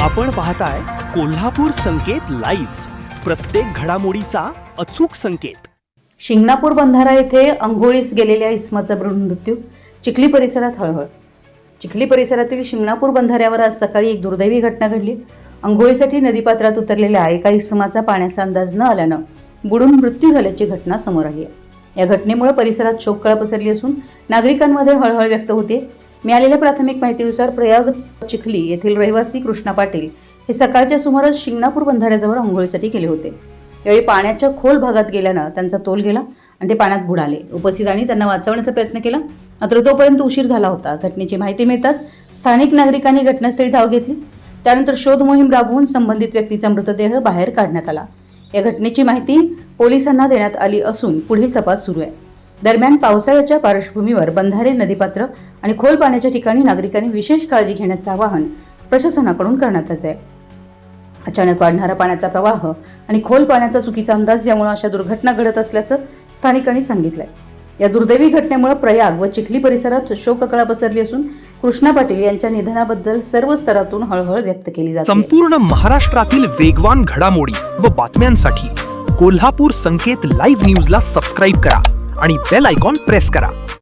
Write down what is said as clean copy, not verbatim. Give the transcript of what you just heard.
आपण पाहताय कोल्हापूर संकेत लाईव्ह, प्रत्येक घडामोडीचा अचूक संकेत। शिंगणापूर बंधारा येथे अंघोळीस गेलेल्या इसमाचा मृत्यू, चिखली परिसरात हळहळ। चिखली परिसरातील शिंगणापूर बंधाऱ्यावर आज सकाळी एक दुर्दैवी घटना घडली। अंघोळीसाठी नदीपात्रात उतरलेल्या एका इसमाचा पाण्याचा अंदाज न आल्यानं बुडून मृत्यू झाल्याची घटना समोर आली आहे। या घटनेमुळे परिसरात शोककळा पसरली असून नागरिकांमध्ये हळहळ व्यक्त होते। मिळालेल्या प्राथमिक माहितीनुसार प्रयाग चिखली येथील रहिवासी कृष्णा पाटील हे सकाळच्या सुमारास शिंगणापूर बंधाऱ्याजवळ अंघोळीसाठी गेले होते। यावेळी पाण्याच्या खोल भागात गेल्यानं त्यांचा तोल गेला आणि ते पाण्यात बुडाले। उपस्थितांनी त्यांना वाचवण्याचा प्रयत्न केला, मात्र तोपर्यंत उशीर झाला होता। घटनेची माहिती मिळताच स्थानिक नागरिकांनी घटनास्थळी धाव घेतली। त्यानंतर शोध मोहीम राबवून संबंधित व्यक्तीचा मृतदेह बाहेर काढण्यात आला। या घटनेची माहिती पोलिसांना देण्यात आली असून पुढील तपास सुरू आहे। दरम्यान पावसाळ्याच्या पार्श्वभूमीवर बंधारे, नदीपात्र आणि खोल पाण्याच्या ठिकाणी नागरिकांनी विशेष काळजी घेण्याचे आवाहन प्रशासनाकडून करण्यात येत आहे। अचानक वाढणारा पाण्याचा प्रवाह आणि खोल पाण्याचा चुकीचा अंदाज यामुळे अशा दुर्घटना घडत असल्याचं स्थानिकांनी सांगितलंय। या दुर्दैवी घटनेमुळे प्रयाग व चिखली परिसरात शोककळा पसरली असून कृष्णा पाटील यांच्या निधनाबद्दल सर्व स्तरातून हळहळ व्यक्त केली जाते। संपूर्ण महाराष्ट्रातील वेगवान घडामोडी व बातम्यांसाठी कोल्हापूर संकेत लाईव्ह न्यूजला सबस्क्राईब करा आणि बेल आयकॉन प्रेस करा।